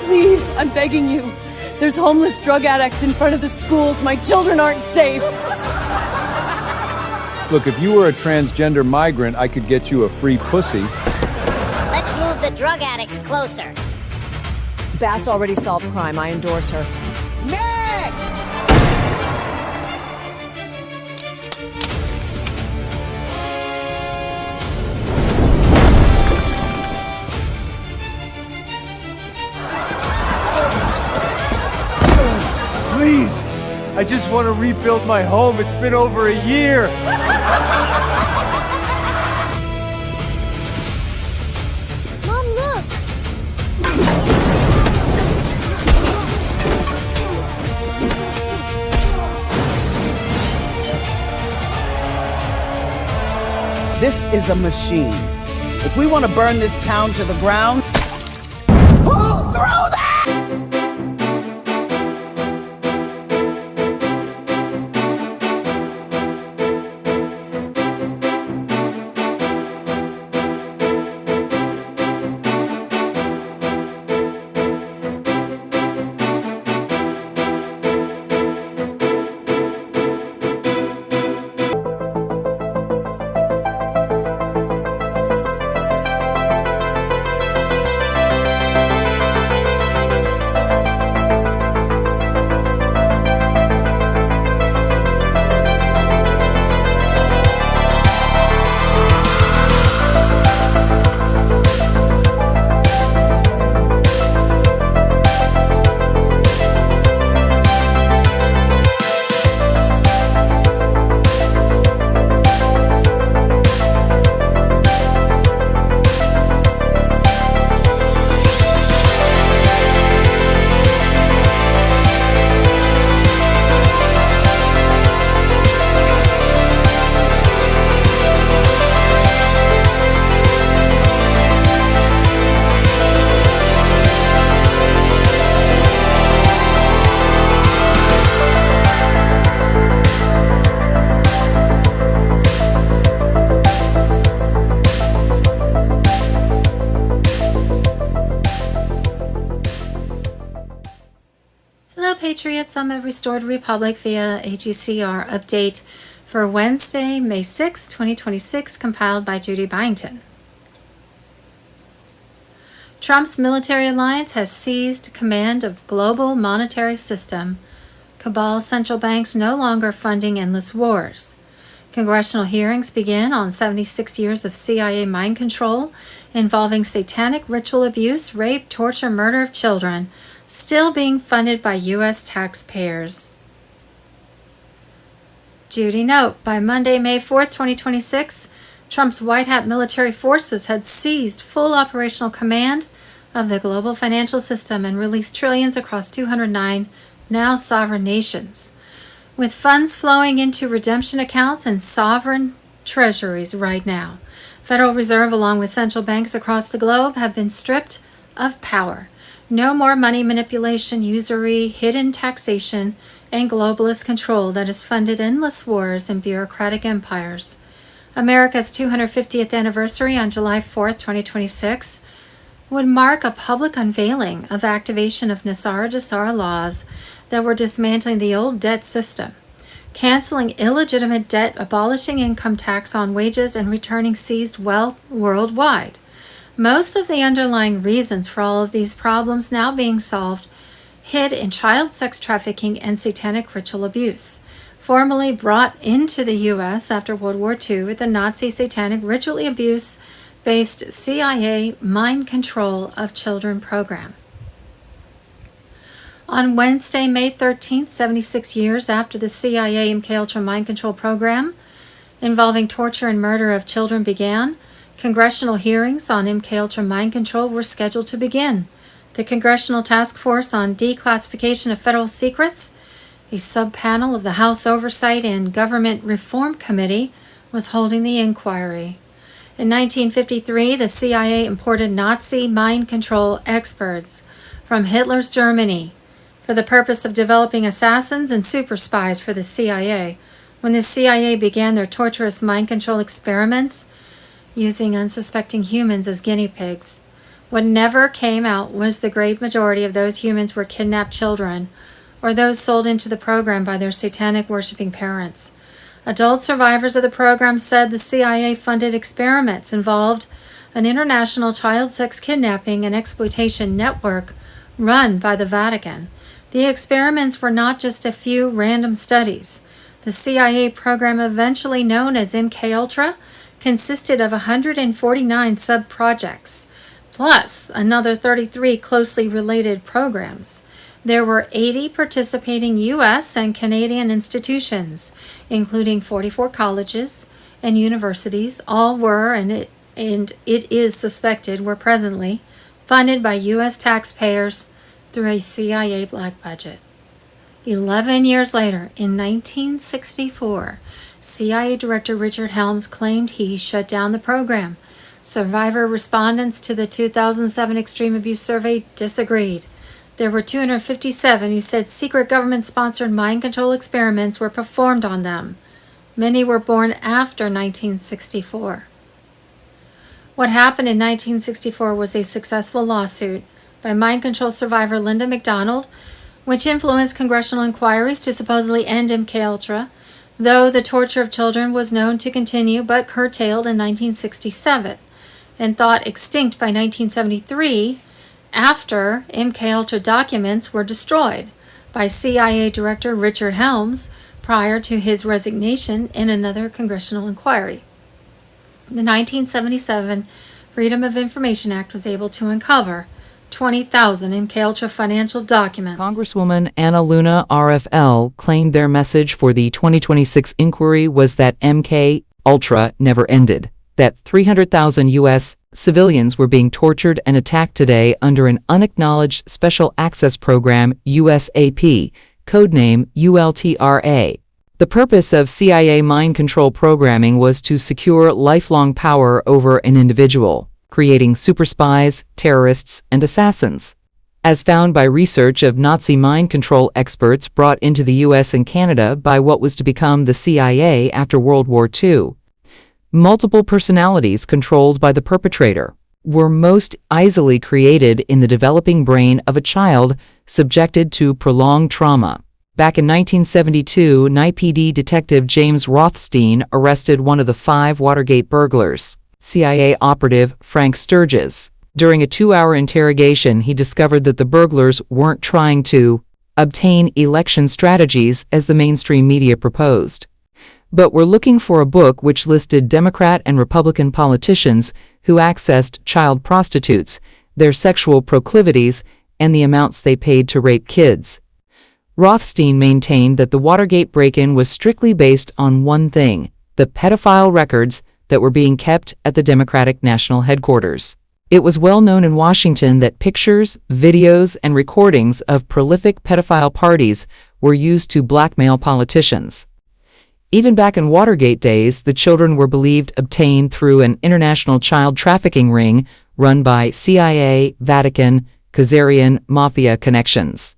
Please, I'm begging you. There's homeless drug addicts in front of the schools. My children aren't safe. Look, if you were a transgender migrant, I could get you a free pussy. Let's move the drug addicts closer. Bass already solved crime. I endorse her. Next! Please, I just want to rebuild my home. It's been over a year. Mom, look! This is a machine. If we want to burn this town to the ground, pull through that! Patriots, I'm a Restored Republic via AGCR update for Wednesday, May 6, 2026, compiled by Judy Byington. Trump's military alliance has seized command of global monetary system. Cabal central banks no longer funding endless wars. Congressional hearings begin on 76 years of CIA mind control involving satanic ritual abuse, rape, torture, murder of children, still being funded by U.S. taxpayers. Judy note, by Monday, May 4, 2026, Trump's white hat military forces had seized full operational command of the global financial system and released trillions across 209 now sovereign nations, with funds flowing into redemption accounts and sovereign treasuries right now. Federal Reserve, along with central banks across the globe, have been stripped of power. No more money manipulation, usury, hidden taxation, and globalist control that has funded endless wars and bureaucratic empires. America's 250th anniversary on July 4, 2026, would mark a public unveiling of activation of Nassar-Jassar laws that were dismantling the old debt system, canceling illegitimate debt, abolishing income tax on wages, and returning seized wealth worldwide. Most of the underlying reasons for all of these problems now being solved hid in child sex trafficking and satanic ritual abuse, formally brought into the U.S. after World War II with the Nazi satanic ritual abuse-based CIA mind control of children program. On Wednesday, May 13th, 76 years after the CIA MKUltra mind control program involving torture and murder of children began, congressional hearings on MKUltra mind control were scheduled to begin. The Congressional Task Force on Declassification of Federal Secrets, a sub-panel of the House Oversight and Government Reform Committee, was holding the inquiry. In 1953, the CIA imported Nazi mind control experts from Hitler's Germany for the purpose of developing assassins and super spies for the CIA. When the CIA began their torturous mind control experiments, using unsuspecting humans as guinea pigs. What never came out was the great majority of those humans were kidnapped children or those sold into the program by their satanic worshipping parents. Adult survivors of the program said the CIA-funded experiments involved an international child sex kidnapping and exploitation network run by the Vatican. The experiments were not just a few random studies. The CIA program, eventually known as MKUltra, consisted of 149 sub-projects, plus another 33 closely related programs. There were 80 participating U.S. and Canadian institutions, including 44 colleges and universities. All were, and it is suspected, were presently funded by U.S. taxpayers through a CIA black budget. 11 years later, in 1964, CIA Director Richard Helms claimed he shut down the program. Survivor respondents to the 2007 Extreme Abuse Survey disagreed. There were 257 who said secret government-sponsored mind control experiments were performed on them. Many were born after 1964. What happened in 1964 was a successful lawsuit by mind control survivor Linda McDonald, which influenced congressional inquiries to supposedly end MKUltra, though the torture of children was known to continue but curtailed in 1967 and thought extinct by 1973 after MKUltra documents were destroyed by CIA Director Richard Helms prior to his resignation in another congressional inquiry. The 1977 Freedom of Information Act was able to uncover 20,000 MKUltra financial documents. Congresswoman Anna Luna RFL claimed their message for the 2026 inquiry was that MKUltra never ended, that 300,000 U.S. civilians were being tortured and attacked today under an unacknowledged Special Access Program, USAP, codename ULTRA. The purpose of CIA mind control programming was to secure lifelong power over an individual, creating super spies, terrorists, and assassins. As found by research of Nazi mind control experts brought into the U.S. and Canada by what was to become the CIA after World War II, multiple personalities controlled by the perpetrator were most easily created in the developing brain of a child subjected to prolonged trauma. Back in 1972, NYPD detective James Rothstein arrested one of the 5 Watergate burglars, CIA operative Frank Sturgis. During a 2-hour interrogation, he discovered that the burglars weren't trying to obtain election strategies as the mainstream media proposed, but were looking for a book which listed Democrat and Republican politicians who accessed child prostitutes, their sexual proclivities, and the amounts they paid to rape kids. Rothstein maintained that the Watergate break-in was strictly based on one thing: the pedophile records that were being kept at the Democratic National Headquarters. It was well known in Washington that pictures, videos, and recordings of prolific pedophile parties were used to blackmail politicians. Even back in Watergate days, the children were believed obtained through an international child trafficking ring run by CIA, Vatican, Khazarian mafia connections.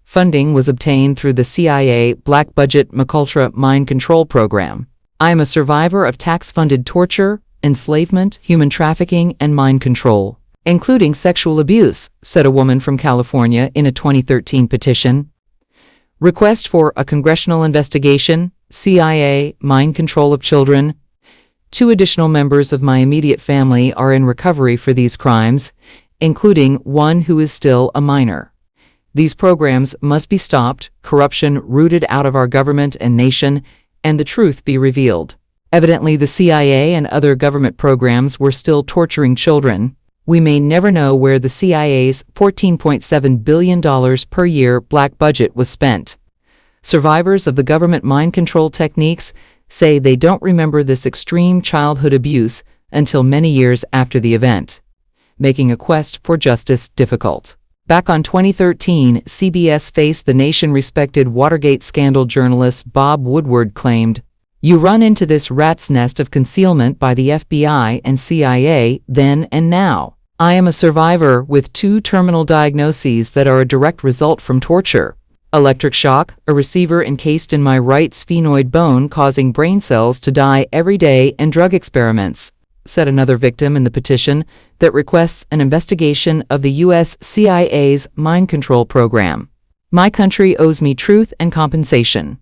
Funding was obtained through the CIA Black Budget MKUltra Mind Control Program. I am a survivor of tax-funded torture, enslavement, human trafficking, and mind control, including sexual abuse, said a woman from California in a 2013 petition. Request for a congressional investigation, CIA, mind control of children. 2 additional members of my immediate family are in recovery for these crimes, including one who is still a minor. These programs must be stopped, corruption rooted out of our government and nation, and the truth be revealed. Evidently, the CIA and other government programs were still torturing children. We may never know where the CIA's $14.7 billion per year black budget was spent. Survivors of the government mind control techniques say they don't remember this extreme childhood abuse until many years after the event, making a quest for justice difficult. Back on 2013, CBS faced the nation-respected Watergate scandal journalist Bob Woodward claimed, "You run into this rat's nest of concealment by the FBI and CIA then and now. I am a survivor with 2 terminal diagnoses that are a direct result from torture. Electric shock, a receiver encased in my right sphenoid bone causing brain cells to die every day, and drug experiments. said another victim in the petition that requests an investigation of the U.S. CIA's mind control program. My country owes me truth and compensation.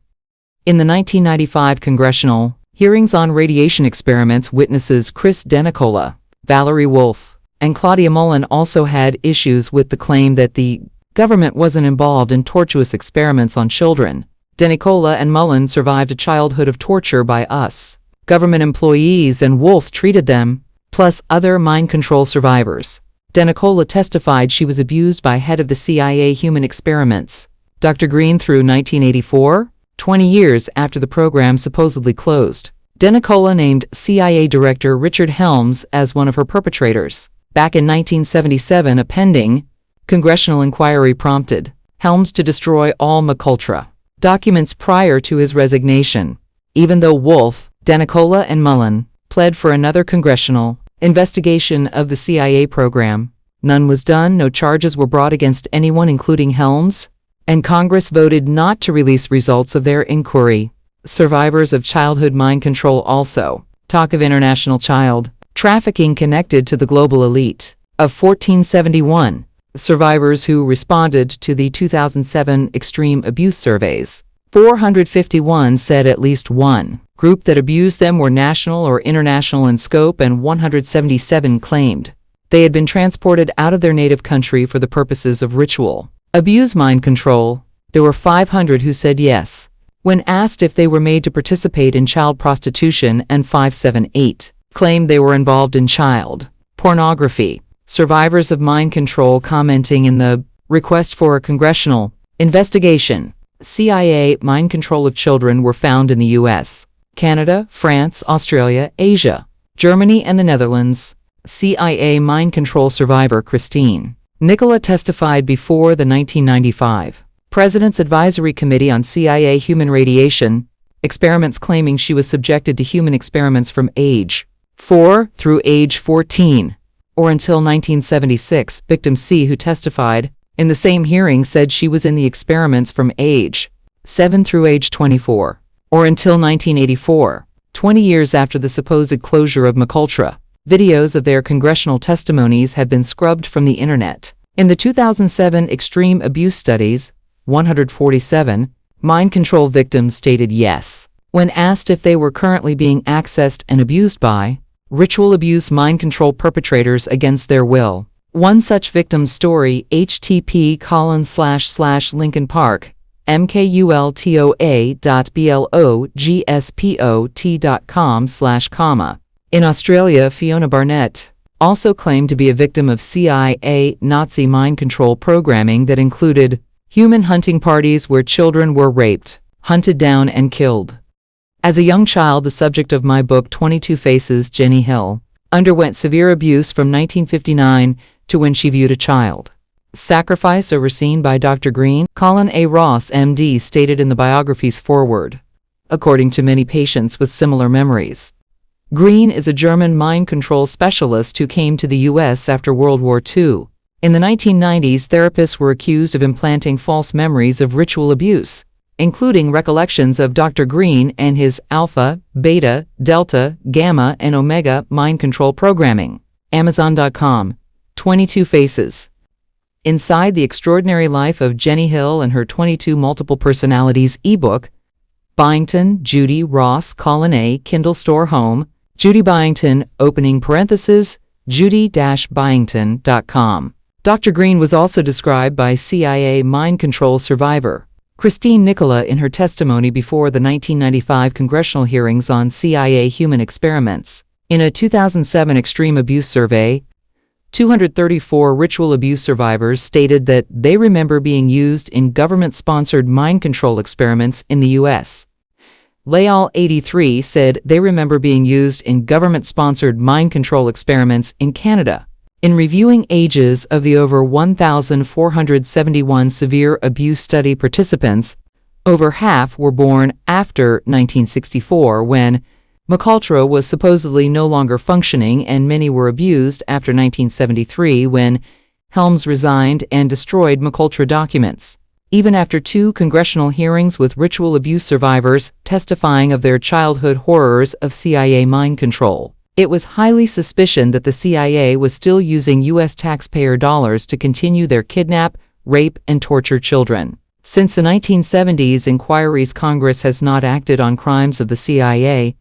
In the 1995 congressional hearings on radiation experiments, witnesses Chris DeNicola, Valerie Wolf, and Claudia Mullen also had issues with the claim that the government wasn't involved in tortuous experiments on children. DeNicola and Mullen survived a childhood of torture by us government employees, and Wolf treated them, plus other mind control survivors. DeNicola testified she was abused by head of the CIA human experiments, Dr. Green, through 1984, 20 years after the program supposedly closed. DeNicola named CIA Director Richard Helms as one of her perpetrators. Back in 1977, a pending congressional inquiry prompted Helms to destroy all MKUltra documents prior to his resignation. Even though Wolf, DeNicola, and Mullen pled for another congressional investigation of the CIA program, none was done. No charges were brought against anyone, including Helms, and Congress voted not to release results of their inquiry. Survivors of childhood mind control also talk of international child trafficking connected to the global elite. Of 1471 survivors who responded to the 2007 extreme abuse surveys, 451 said at least one group that abused them were national or international in scope, and 177 claimed they had been transported out of their native country for the purposes of ritual abuse mind control. There were 500 who said yes when asked if they were made to participate in child prostitution, and 578 claimed they were involved in child pornography. Survivors of mind control commenting in the request for a congressional investigation. CIA mind control of children were found in the U.S., Canada, France, Australia, Asia, Germany, and the Netherlands. CIA mind control survivor Christine Nicola testified before the 1995 President's Advisory Committee on CIA Human Radiation Experiments, claiming she was subjected to human experiments from age 4 through age 14, or until 1976. Victim C, who testified in the same hearing, said she was in the experiments from age 7 through age 24, or until 1984, 20 years after the supposed closure of MKUltra. Videos of their congressional testimonies have been scrubbed from the internet. In the 2007 extreme abuse studies, 147 mind control victims stated yes when asked if they were currently being accessed and abused by ritual abuse mind control perpetrators against their will. One such victim's story, http://Lincoln Park, mkultoa.blogspot.com/. In Australia, Fiona Barnett also claimed to be a victim of CIA Nazi mind control programming that included human hunting parties where children were raped, hunted down, and killed. As a young child, the subject of my book 22 Faces, Jenny Hill underwent severe abuse from 1959 to when she viewed a child sacrifice overseen by Dr. Green. Colin A. Ross, MD, stated in the biography's foreword, according to many patients with similar memories, Green is a German mind control specialist who came to the U.S. after World War II. In the 1990s, therapists were accused of implanting false memories of ritual abuse, including recollections of Dr. Green and his alpha, beta, delta, gamma, and omega mind control programming. Amazon.com. 22 Faces. Inside the Extraordinary Life of Jenny Hill and Her 22 Multiple Personalities ebook. Byington, Judy, Ross, Colin A., Kindle Store Home, Judy Byington, opening parenthesis, judy-byington.com. Dr. Green was also described by CIA mind control survivor Christine Nicola in her testimony before the 1995 congressional hearings on CIA human experiments. In a 2007 extreme abuse survey, 234 ritual abuse survivors stated that they remember being used in government-sponsored mind control experiments in the U.S. Leal, 83, said they remember being used in government-sponsored mind control experiments in Canada. In reviewing ages of the over 1,471 severe abuse study participants, over half were born after 1964, when MKUltra was supposedly no longer functioning, and many were abused after 1973, when Helms resigned and destroyed MKUltra documents. Even after 2 congressional hearings with ritual abuse survivors testifying of their childhood horrors of CIA mind control, It was highly suspicious that the CIA was still using U.S. taxpayer dollars to continue their kidnap, rape, and torture children. Since the 1970s inquiries, Congress has not acted on crimes of the CIA,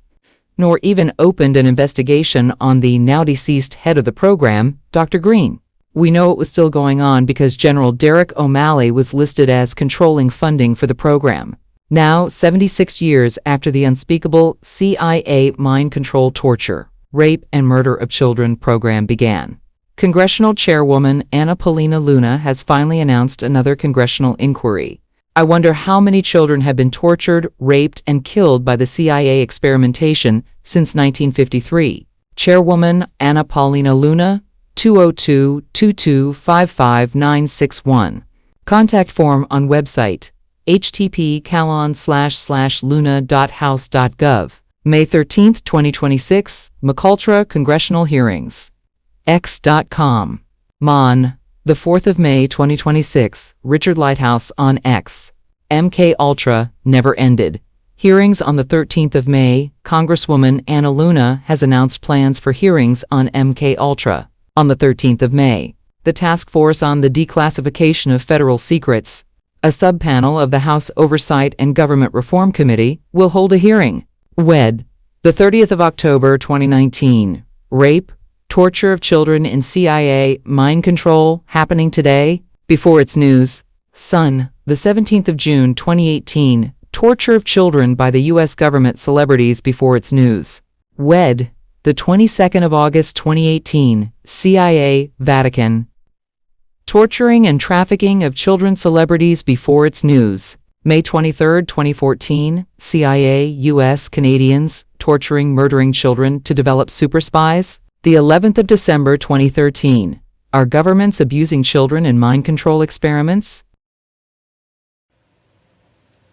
nor even opened an investigation on the now-deceased head of the program, Dr. Green. We know it was still going on because General Derek O'Malley was listed as controlling funding for the program. Now, 76 years after the unspeakable CIA mind control torture, rape, and murder of children program began, Congressional Chairwoman Anna Paulina Luna has finally announced another congressional inquiry. I wonder how many children have been tortured, raped, and killed by the CIA experimentation since 1953. Chairwoman Anna Paulina Luna, 202-2255-961. Contact form on website, http://luna.house.gov. May 13, 2026, McCultra Congressional Hearings. X.com. Mon. The 4th of May 2026, Richard Lighthouse on X. MK Ultra never ended. Hearings on the 13th of May, Congresswoman Anna Luna has announced plans for hearings on MK Ultra. On the 13th of May, the Task Force on the Declassification of Federal Secrets, a subpanel of the House Oversight and Government Reform Committee, will hold a hearing. WED. The 30th of October 2019, rape, torture of children in CIA mind control happening today before its news. Sun. The 17th of June 2018, torture of children by the U.S. government celebrities before its news. WED. The 22nd of August 2018, CIA, Vatican. Torturing and trafficking of children celebrities before its news. May 23, 2014, CIA, U.S. Canadians, torturing, murdering children to develop super spies. The 11th of December 2013, are governments abusing children in mind control experiments?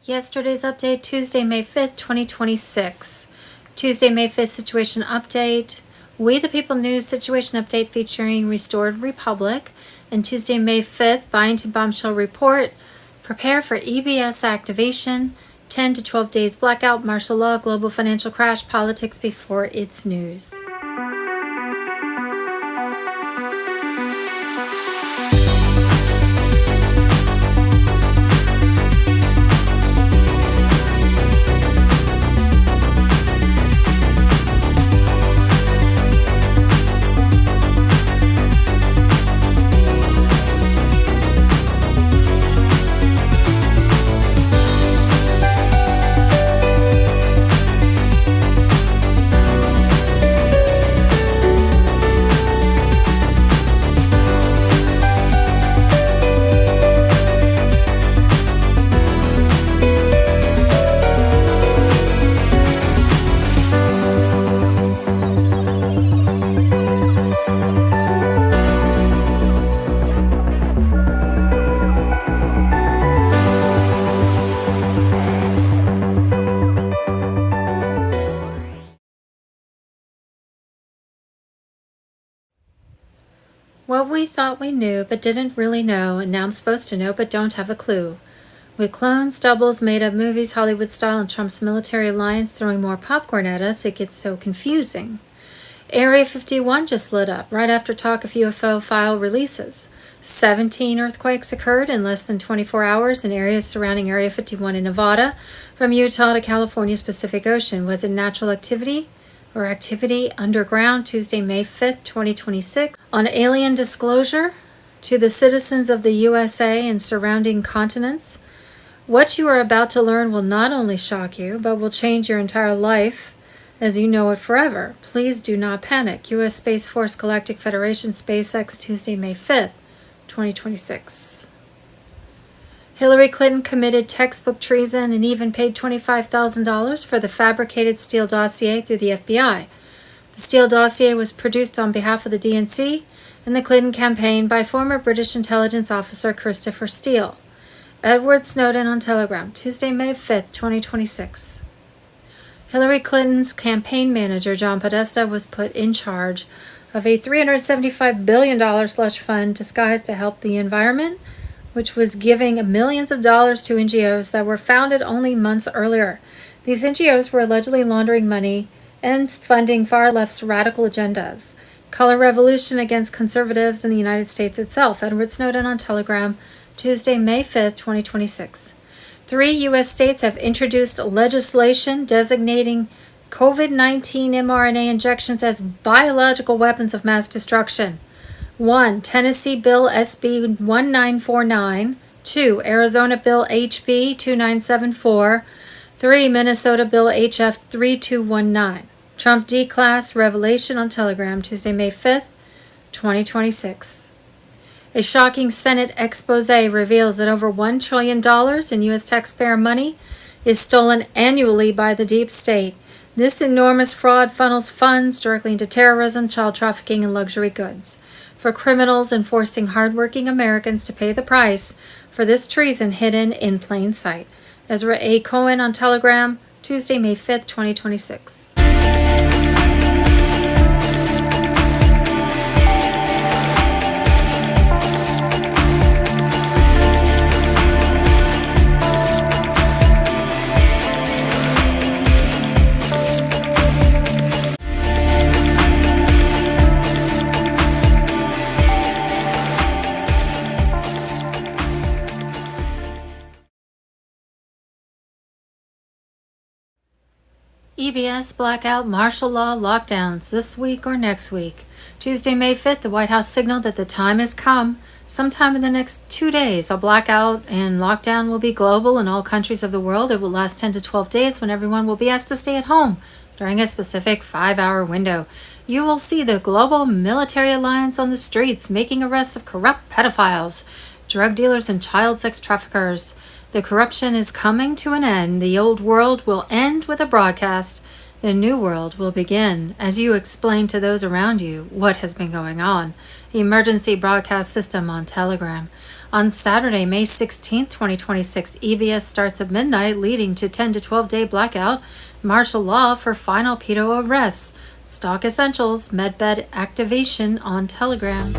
Yesterday's update, Tuesday, May 5th, 2026. Tuesday, May 5th, situation update. We the People News situation update featuring Restored Republic. And Tuesday, May 5th, Byington bombshell report. Prepare for EBS activation. 10 to 12 days blackout, martial law, global financial crash, politics before its news. What we thought we knew but didn't really know, and now I'm supposed to know but don't have a clue. With clones, doubles, made-up movies, Hollywood style, and Trump's military alliance throwing more popcorn at us, it gets so confusing. Area 51 just lit up right after talk of UFO file releases. 17 earthquakes occurred in less than 24 hours in areas surrounding Area 51 in Nevada, from Utah to California's Pacific Ocean. Was it natural activity or activity underground? Tuesday, May 5th, 2026. On alien disclosure to the citizens of the USA and surrounding continents. What you are about to learn will not only shock you, but will change your entire life as you know it forever. Please do not panic. U.S. Space Force Galactic Federation, SpaceX, Tuesday, May 5th, 2026. Hillary Clinton committed textbook treason and even paid $25,000 for the fabricated Steele dossier through the FBI. The Steele dossier was produced on behalf of the DNC and the Clinton campaign by former British intelligence officer Christopher Steele. Edward Snowden on Telegram, Tuesday, May 5th, 2026. Hillary Clinton's campaign manager, John Podesta, was put in charge of a $375 billion slush fund disguised to help the environment, which was giving millions of dollars to NGOs that were founded only months earlier. These NGOs were allegedly laundering money and funding far left's radical agendas. Color revolution against conservatives in the United States itself. Edward Snowden on Telegram, Tuesday, May 5th, 2026. 3 U.S. states have introduced legislation designating COVID-19 mRNA injections as biological weapons of mass destruction. 1. Tennessee Bill SB 1949. 2. Arizona Bill HB 2974. 3. Minnesota Bill HF 3219. Trump D-Class Revelation on Telegram, Tuesday, May 5th, 2026. A shocking Senate expose reveals that over $1 trillion in U.S. taxpayer money is stolen annually by the deep state. This enormous fraud funnels funds directly into terrorism, child trafficking, and luxury goods. For criminals and forcing hardworking Americans to pay the price for this treason hidden in plain sight. Ezra A. Cohen on Telegram, Tuesday, May 5th, 2026. EBS blackout, martial law, lockdowns this week or next week. Tuesday, May 5th, the White House signaled that the time has come. Sometime in the next 2 days, a blackout and lockdown will be global in all countries of the world. It will last 10 to 12 days when everyone will be asked to stay at home during a specific 5-hour window. You will see the global military alliance on the streets making arrests of corrupt pedophiles, drug dealers, and child sex traffickers. The corruption is coming to an end. The old world will end with a broadcast. The new world will begin as you explain to those around you what has been going on. Emergency broadcast system on Telegram. On Saturday, May 16, 2026, EBS starts at midnight, leading to 10 to 12 day blackout. Martial law for final pedo arrests. Stock essentials, medbed activation on Telegram.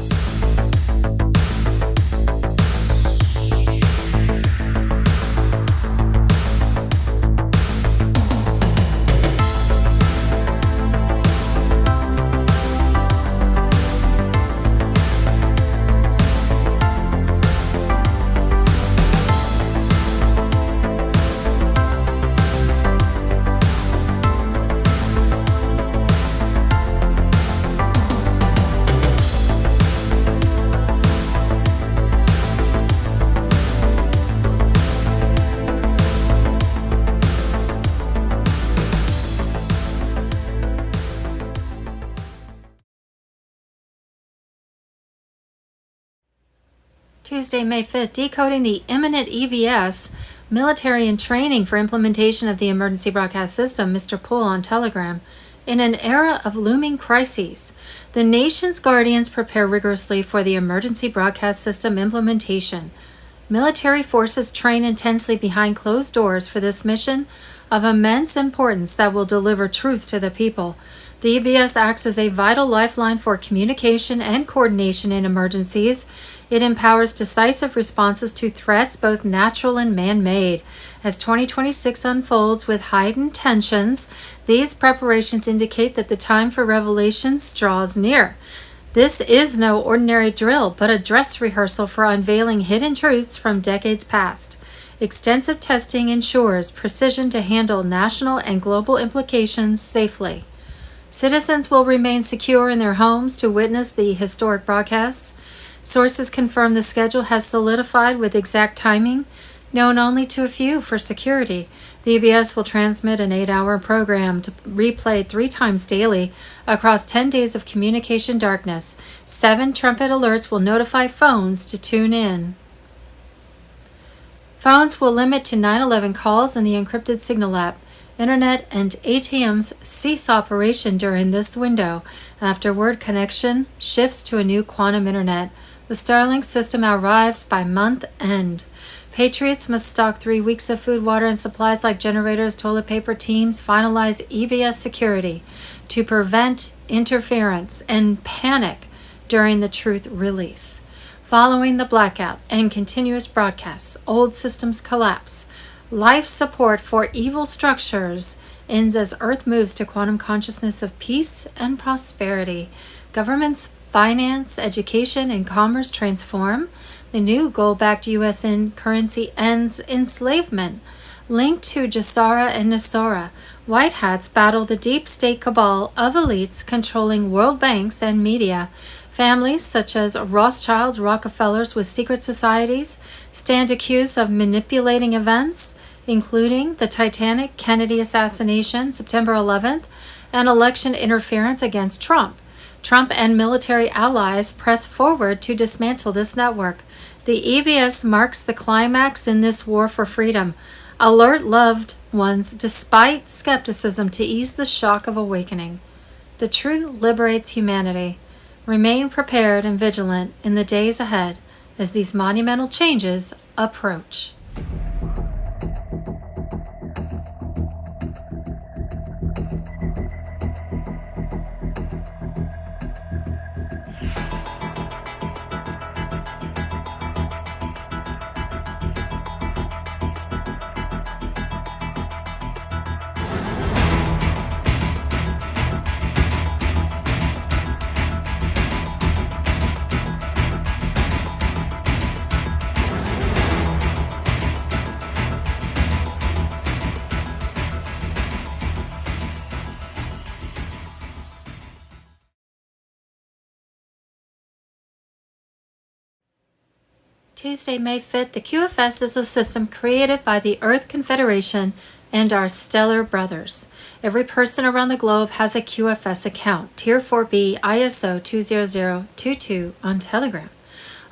Tuesday, May 5th, decoding the imminent EBS, military and training for implementation of the emergency broadcast system, Mr. Poole on Telegram. In an era of looming crises, the nation's guardians prepare rigorously for the emergency broadcast system implementation. Military forces train intensely behind closed doors for this mission of immense importance that will deliver truth to the people. The EBS acts as a vital lifeline for communication and coordination in emergencies. It empowers decisive responses to threats, both natural and man-made. As 2026 unfolds with heightened tensions, these preparations indicate that the time for revelations draws near. This is no ordinary drill, but a dress rehearsal for unveiling hidden truths from decades past. Extensive testing ensures precision to handle national and global implications safely. Citizens will remain secure in their homes to witness the historic broadcasts. Sources confirm the schedule has solidified with exact timing, known only to a few for security. The EBS will transmit an 8-hour program to replay 3 times daily across 10 days of communication darkness. 7 trumpet alerts will notify phones to tune in. Phones will limit to 911 calls in the encrypted Signal app. Internet and ATMs cease operation during this window. Afterward, connection shifts to a new quantum internet. The Starlink system arrives by month end. Patriots must stock 3 weeks of food, water, and supplies like generators, toilet paper. Teams finalize EBS security to prevent interference and panic during the truth release. Following the blackout and continuous broadcasts, old systems collapse. Life support for evil structures ends as Earth moves to quantum consciousness of peace and prosperity. Governments, finance, education, and commerce transform. The new gold-backed U.S. currency ends enslavement. Linked to Jassara and Nasora, White Hats battle the deep state cabal of elites controlling world banks and media. Families such as Rothschilds, Rockefellers with secret societies stand accused of manipulating events, including the Titanic, Kennedy assassination, September 11th, and election interference against Trump. Trump and military allies press forward to dismantle this network. The EBS marks the climax in this war for freedom. Alert loved ones despite skepticism to ease the shock of awakening. The truth liberates humanity. Remain prepared and vigilant in the days ahead as these monumental changes approach. Tuesday, May 5th, the QFS is a system created by the Earth Confederation and our stellar brothers. Every person around the globe has a QFS account, Tier 4B ISO 20022 on Telegram.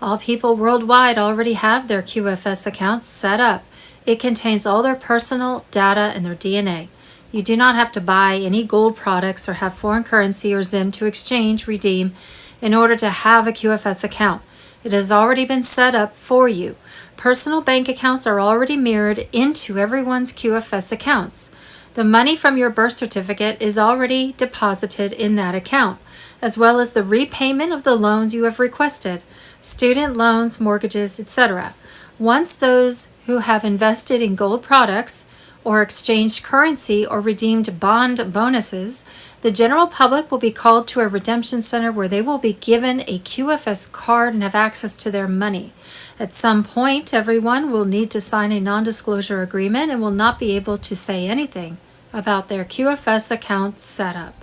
All people worldwide already have their QFS accounts set up. It contains all their personal data and their DNA. You do not have to buy any gold products or have foreign currency or ZIM to exchange, redeem, in order to have a QFS account. It has already been set up for you. Personal bank accounts are already mirrored into everyone's QFS accounts. The money from your birth certificate is already deposited in that account, as well as the repayment of the loans you have requested, student loans, mortgages, etc. Once those who have invested in gold products or exchanged currency or redeemed bond bonuses, the general public will be called to a redemption center where they will be given a QFS card and have access to their money. At some point, everyone will need to sign a non-disclosure agreement and will not be able to say anything about their QFS account setup.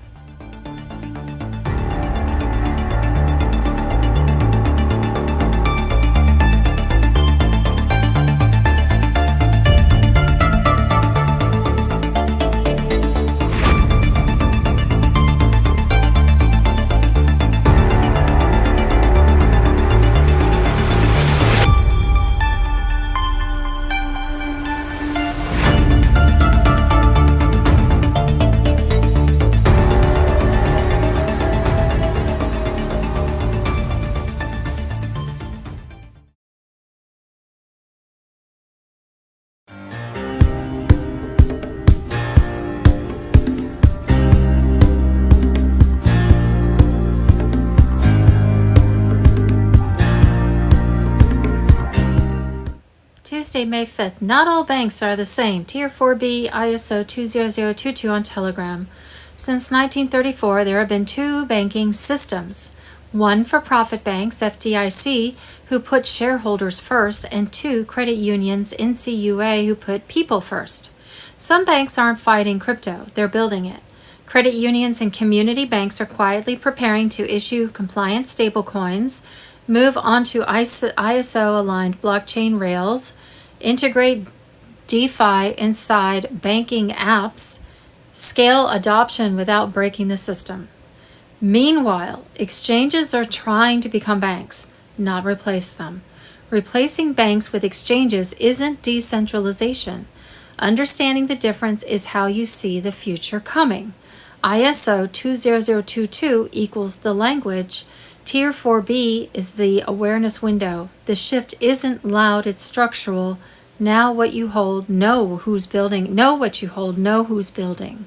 Tuesday, May 5th. Not all banks are the same. Tier 4B ISO 20022 on Telegram. Since 1934, there have been two banking systems. One for profit banks, FDIC, who put shareholders first, and two credit unions, NCUA, who put people first. Some banks aren't fighting crypto, they're building it. Credit unions and community banks are quietly preparing to issue compliant stablecoins, move onto ISO-aligned blockchain rails, integrate DeFi inside banking apps, scale adoption without breaking the system. Meanwhile, exchanges are trying to become banks, not replace them. Replacing banks with exchanges isn't decentralization. Understanding the difference is how you see the future coming. ISO 20022 equals the language. Tier 4B is the awareness window. The shift isn't loud, it's structural. Now what you hold, know who's building. Know what you hold, know who's building.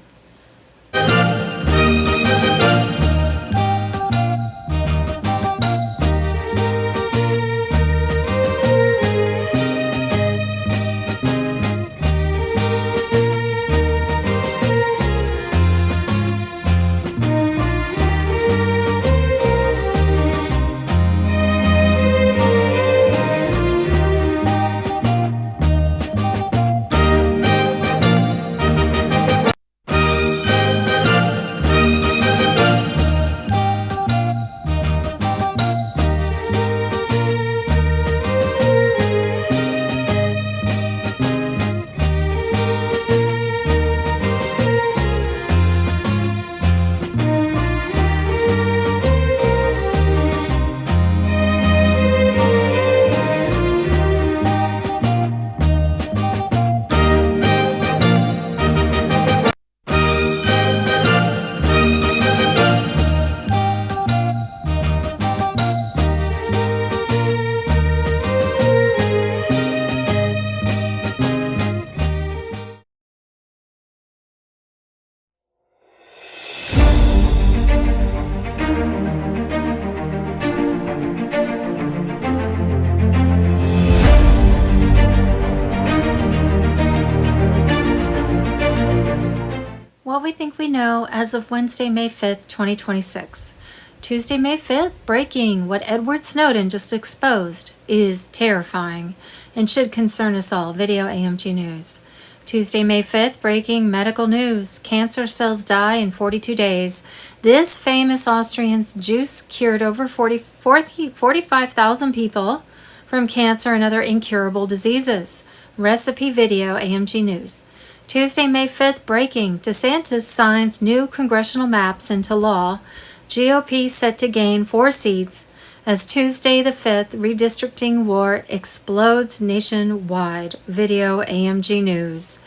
we know as of Wednesday, May 5th, 2026. Tuesday, May 5th, breaking. What Edward Snowden just exposed is terrifying and should concern us all. Video AMG News. Tuesday, May 5th, breaking medical news. Cancer cells die in 42 days. This famous Austrian's juice cured over 45,000 people from cancer and other incurable diseases. Recipe video AMG News. Tuesday, May 5th, breaking. DeSantis signs new congressional maps into law. GOP set to gain 4 seats as Tuesday the 5th redistricting war explodes nationwide. Video AMG News.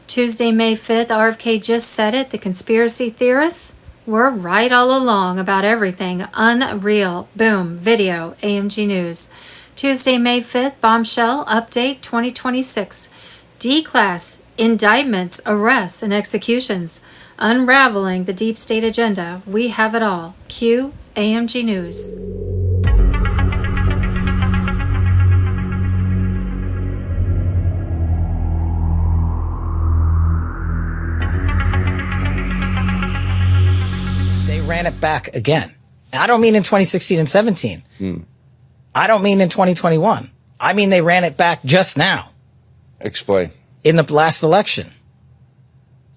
Tuesday, May 5th, RFK just said it. The conspiracy theorists were right all along about everything. Unreal. Boom. Video AMG News. Tuesday, May 5th, bombshell update 2026. D-class indictments, arrests, and executions. Unraveling the deep state agenda. We have it all. Q AMG News. They ran it back again. I don't mean in 2016 and 17. I don't mean in 2021. I mean they ran it back just now. Explain. In the last election.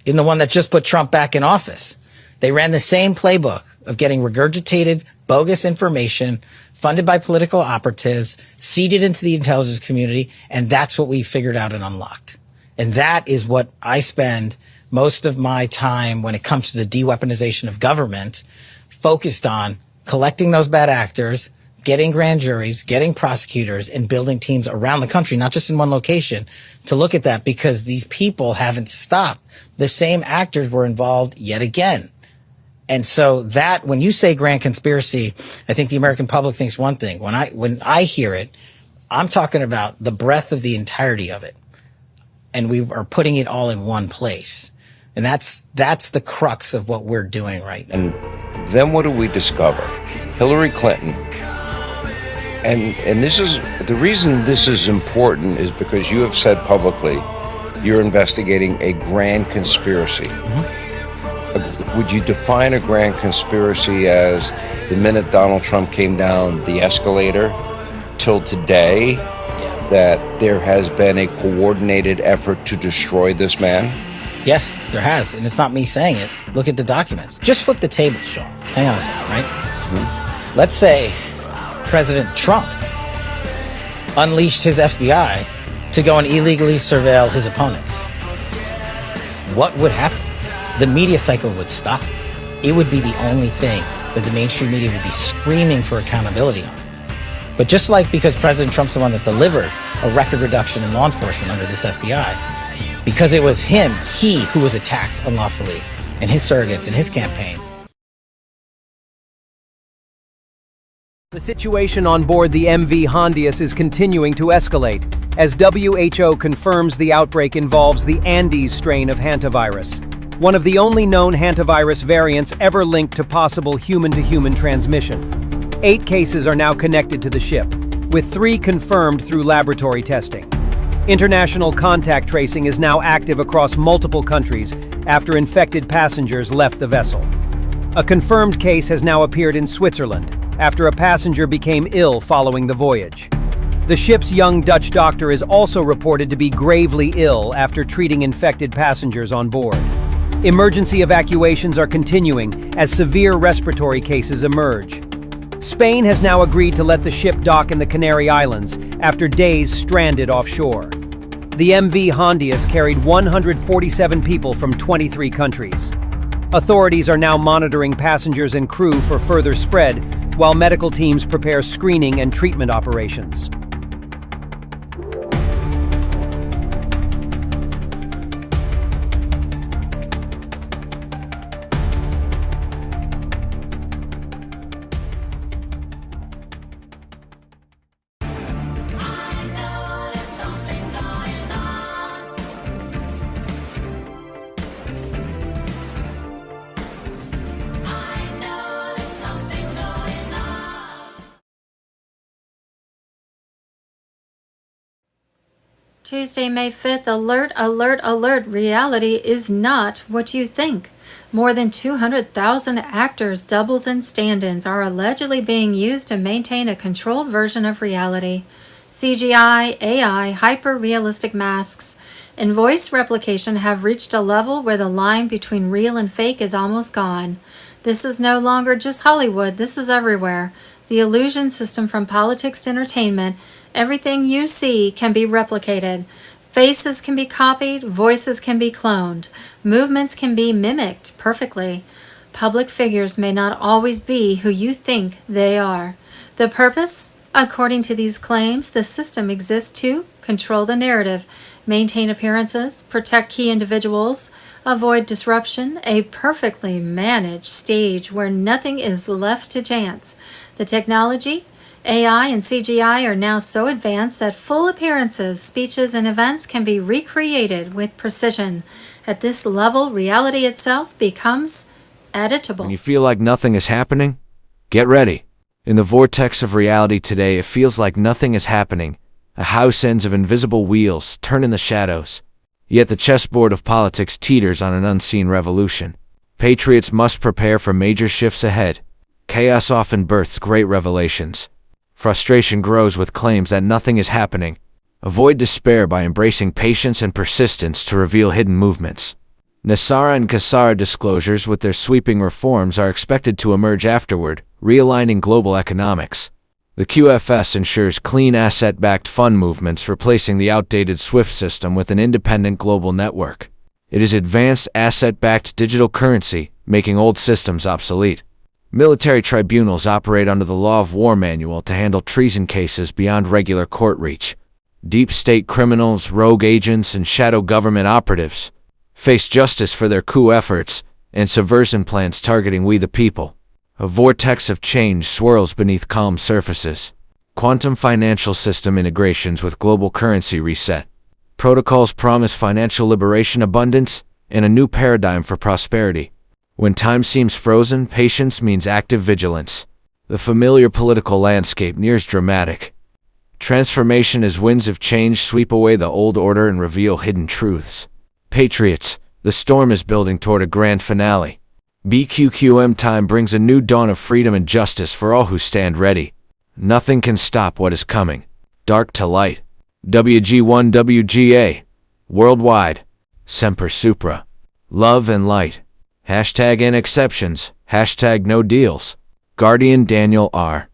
In the one that just put Trump back in office. They ran the same playbook of getting regurgitated, bogus information, funded by political operatives, seeded into the intelligence community, and that's what we figured out and unlocked. And that is what I spend most of my time when it comes to the de-weaponization of government focused on, collecting those bad actors, getting grand juries, getting prosecutors, and building teams around the country, not just in one location, to look at that, because these people haven't stopped. The same actors were involved yet again. And so that, when you say grand conspiracy, I think the American public thinks one thing. When I hear it, I'm talking about the breadth of the entirety of it. And we are putting it all in one place. And that's the crux of what we're doing right now. And then what do we discover? Hillary Clinton. And this is the reason this is important is because you have said publicly you're investigating a grand conspiracy. Mm-hmm. Would you define a grand conspiracy as the minute Donald Trump came down the escalator till today, that there has been a coordinated effort to destroy this man? Yes, there has. And it's not me saying it. Look at the documents. Just flip the table, Sean. Hang on a second, right? Mm-hmm. Let's say President Trump unleashed his FBI to go and illegally surveil his opponents. What would happen? The media cycle would stop. It would be the only thing that the mainstream media would be screaming for accountability on. But just like because President Trump's the one that delivered a record reduction in law enforcement under this FBI, because it was he who was attacked unlawfully, and his surrogates in his campaign. The situation on board the MV Hondius is continuing to escalate, as WHO confirms the outbreak involves the Andes strain of hantavirus, one of the only known hantavirus variants ever linked to possible human-to-human transmission. 8 cases are now connected to the ship, with 3 confirmed through laboratory testing. International contact tracing is now active across multiple countries after infected passengers left the vessel. A confirmed case has now appeared in Switzerland after a passenger became ill following the voyage. The ship's young Dutch doctor is also reported to be gravely ill after treating infected passengers on board. Emergency evacuations are continuing as severe respiratory cases emerge. Spain has now agreed to let the ship dock in the Canary Islands after days stranded offshore. The MV Hondius carried 147 people from 23 countries. Authorities are now monitoring passengers and crew for further spread, while medical teams prepare screening and treatment operations. Tuesday, May 5th, alert, alert, alert. Reality is not what you think. More than 200,000 actors, doubles, and stand-ins are allegedly being used to maintain a controlled version of reality. CGI, AI, hyper-realistic masks, and voice replication have reached a level where the line between real and fake is almost gone. This is no longer just Hollywood, this is everywhere. The illusion system from politics to entertainment, everything you see can be replicated. Faces can be copied, voices can be cloned, movements can be mimicked perfectly. Public figures may not always be who you think they are. The purpose? According to these claims, the system exists to control the narrative, maintain appearances, protect key individuals, avoid disruption, a perfectly managed stage where nothing is left to chance. The technology, AI and CGI, are now so advanced that full appearances, speeches, and events can be recreated with precision. At this level, reality itself becomes editable. When you feel like nothing is happening, get ready. In the vortex of reality today, it feels like nothing is happening. A house ends of invisible wheels turn in the shadows. Yet the chessboard of politics teeters on an unseen revolution. Patriots must prepare for major shifts ahead. Chaos often births great revelations. Frustration grows with claims that nothing is happening. Avoid despair by embracing patience and persistence to reveal hidden movements. Nasara and Kassara disclosures with their sweeping reforms are expected to emerge afterward, realigning global economics. The QFS ensures clean asset-backed fund movements, replacing the outdated SWIFT system with an independent global network. It is advanced asset-backed digital currency, making old systems obsolete. Military tribunals operate under the Law of War Manual to handle treason cases beyond regular court reach. Deep state criminals, rogue agents, and shadow government operatives face justice for their coup efforts and subversion plans targeting we the people. A vortex of change swirls beneath calm surfaces. Quantum financial system integrations with global currency reset. Protocols promise financial liberation, abundance, and a new paradigm for prosperity. When time seems frozen, patience means active vigilance. The familiar political landscape nears dramatic transformation as winds of change sweep away the old order and reveal hidden truths. Patriots, the storm is building toward a grand finale. BQQM time brings a new dawn of freedom and justice for all who stand ready. Nothing can stop what is coming. Dark to light. WG1 WGA. Worldwide. Semper Supra. Love and light. Hashtag N exceptions. Hashtag no deals. Guardian Daniel R.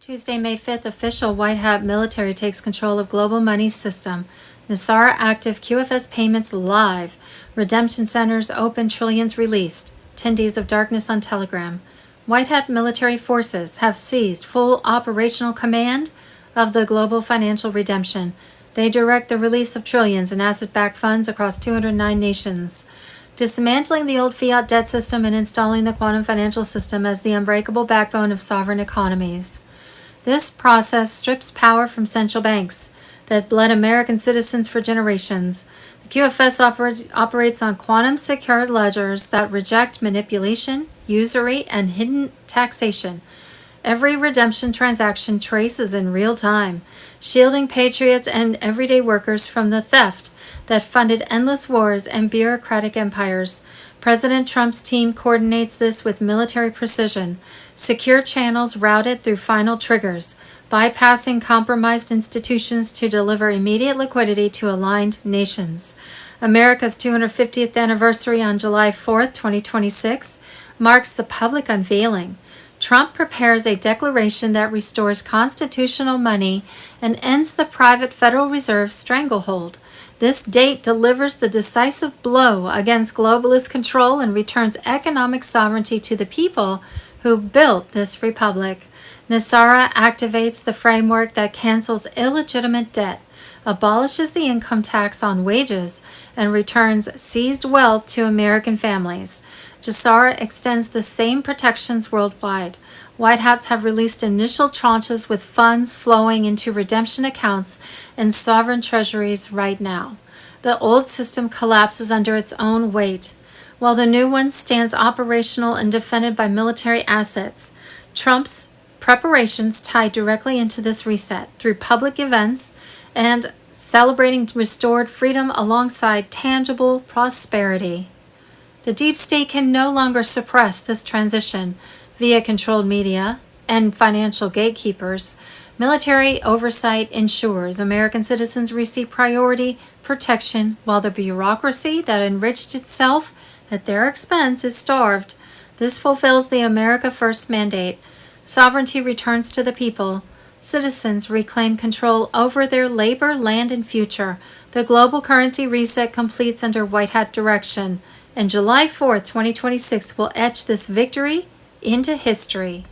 Tuesday, May 5th, official White Hat military takes control of global money system. Nasara active, QFS payments live. Redemption centers open, trillions released. 10 days of darkness on Telegram. White Hat military forces have seized full operational command of the global financial redemption. They direct the release of trillions in asset-backed funds across 209 nations. Dismantling the old fiat debt system and installing the quantum financial system as the unbreakable backbone of sovereign economies. This process strips power from central banks that bled American citizens for generations. The QFS operates on quantum-secured ledgers that reject manipulation, usury, and hidden taxation. Every redemption transaction traces in real time, shielding patriots and everyday workers from the theft that funded endless wars and bureaucratic empires. President Trump's team coordinates this with military precision. Secure channels routed through final triggers, bypassing compromised institutions to deliver immediate liquidity to aligned nations. America's 250th anniversary on July 4th, 2026, marks the public unveiling. Trump prepares a declaration that restores constitutional money and ends the private Federal Reserve stranglehold. This date delivers the decisive blow against globalist control and returns economic sovereignty to the people who built this republic. Nasara activates the framework that cancels illegitimate debt, abolishes the income tax on wages, and returns seized wealth to American families. Nasara extends the same protections worldwide. White Hats have released initial tranches with funds flowing into redemption accounts and sovereign treasuries right now. The old system collapses under its own weight, while the new one stands operational and defended by military assets. Trump's preparations tie directly into this reset through public events and celebrating restored freedom alongside tangible prosperity. The deep state can no longer suppress this transition via controlled media and financial gatekeepers. Military oversight ensures American citizens receive priority protection while the bureaucracy that enriched itself at their expense is starved. This fulfills the America First mandate. Sovereignty returns to the people. Citizens reclaim control over their labor, land, and future. The global currency reset completes under White Hat direction, and July 4th, 2026 will etch this victory into history.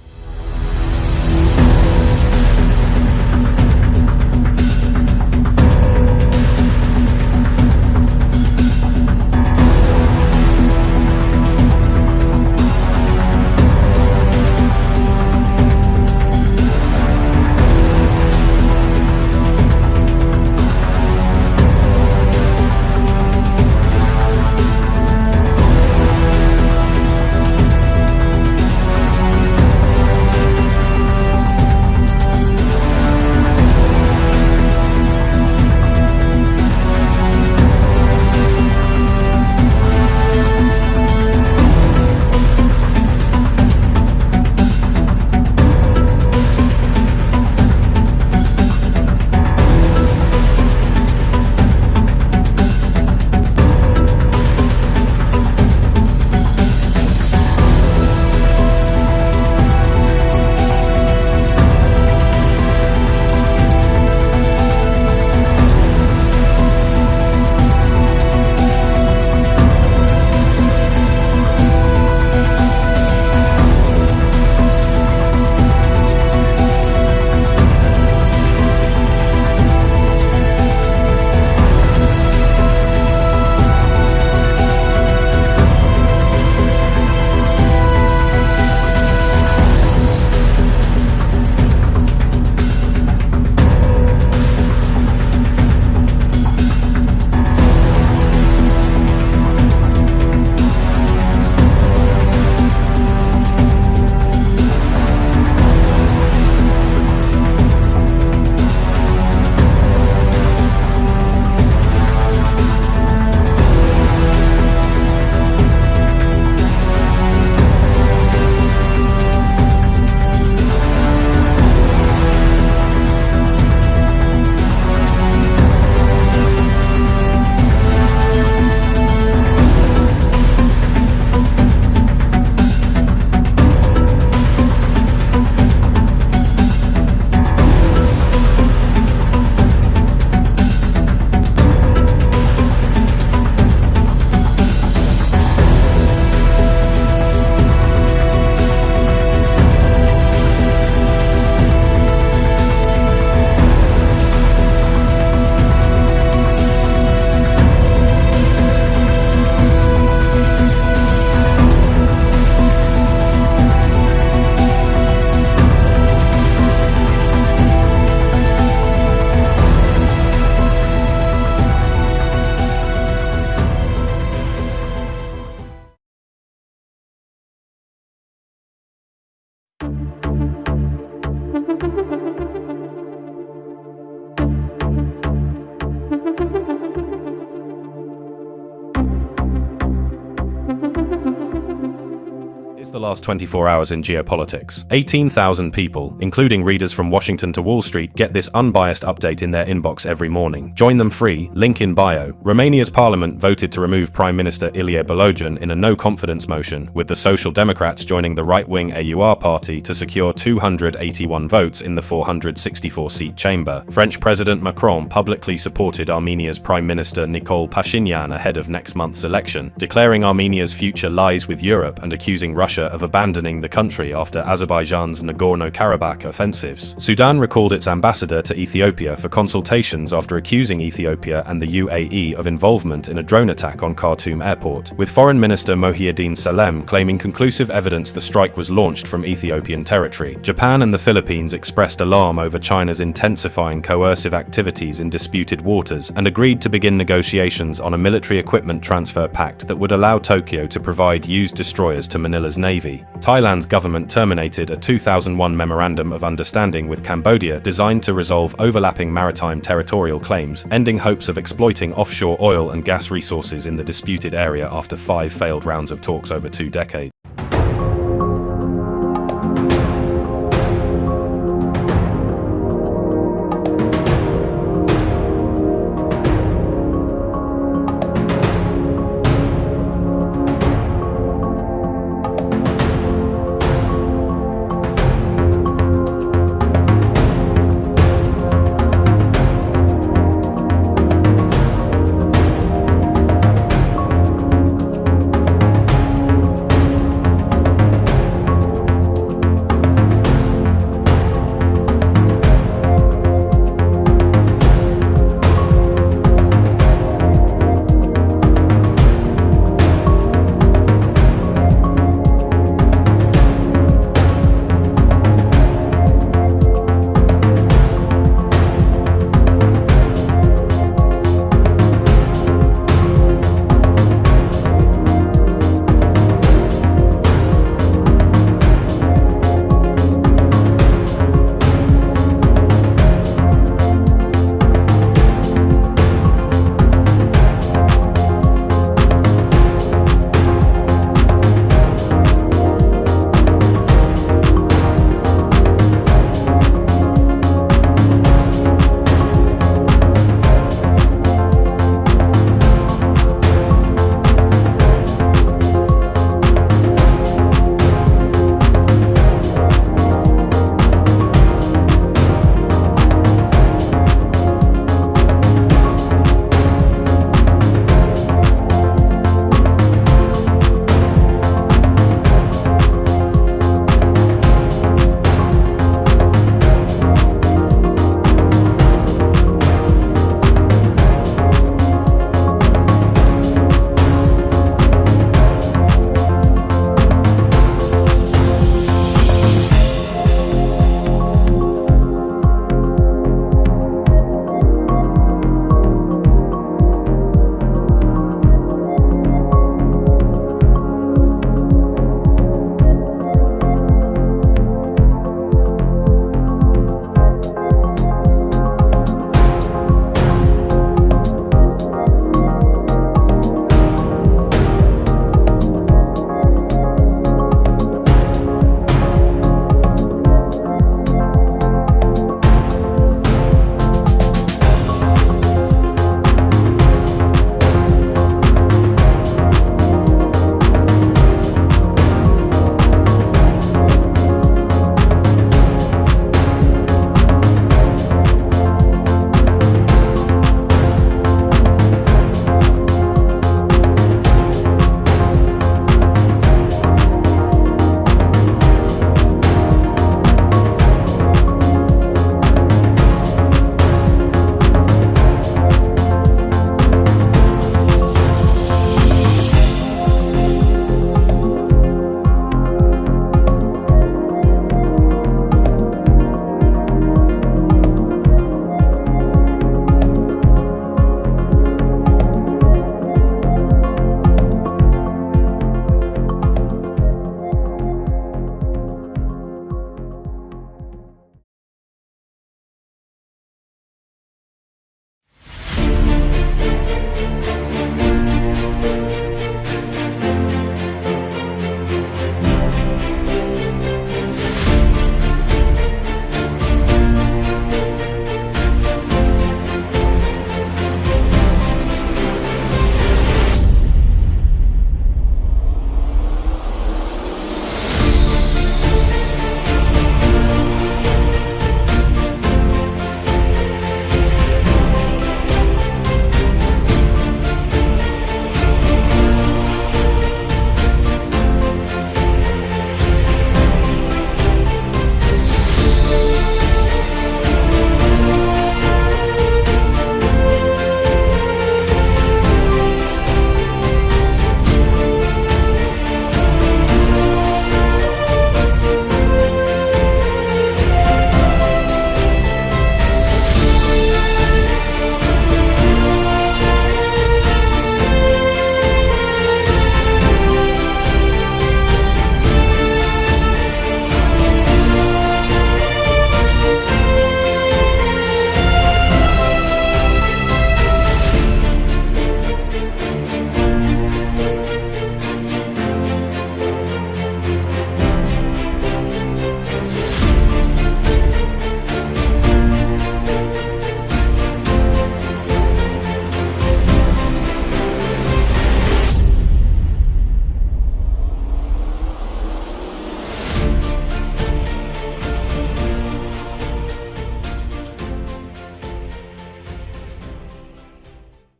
The last 24 hours in geopolitics. 18,000 people, including readers from Washington to Wall Street, get this unbiased update in their inbox every morning. Join them free, link in bio. Romania's parliament voted to remove Prime Minister Ilie Bologan in a no-confidence motion, with the Social Democrats joining the right-wing AUR party to secure 281 votes in the 464-seat chamber. French President Macron publicly supported Armenia's Prime Minister Nicole Pashinyan ahead of next month's election, declaring Armenia's future lies with Europe and accusing Russia Russia of abandoning the country after Azerbaijan's Nagorno-Karabakh offensives. Sudan recalled its ambassador to Ethiopia for consultations after accusing Ethiopia and the UAE of involvement in a drone attack on Khartoum airport, with Foreign Minister Mohiuddin Salem claiming conclusive evidence the strike was launched from Ethiopian territory. Japan and the Philippines expressed alarm over China's intensifying coercive activities in disputed waters and agreed to begin negotiations on a military equipment transfer pact that would allow Tokyo to provide used destroyers to Manila's navy. Thailand's government terminated a 2001 Memorandum of Understanding with Cambodia designed to resolve overlapping maritime territorial claims, ending hopes of exploiting offshore oil and gas resources in the disputed area after 5 failed rounds of talks over 2 decades.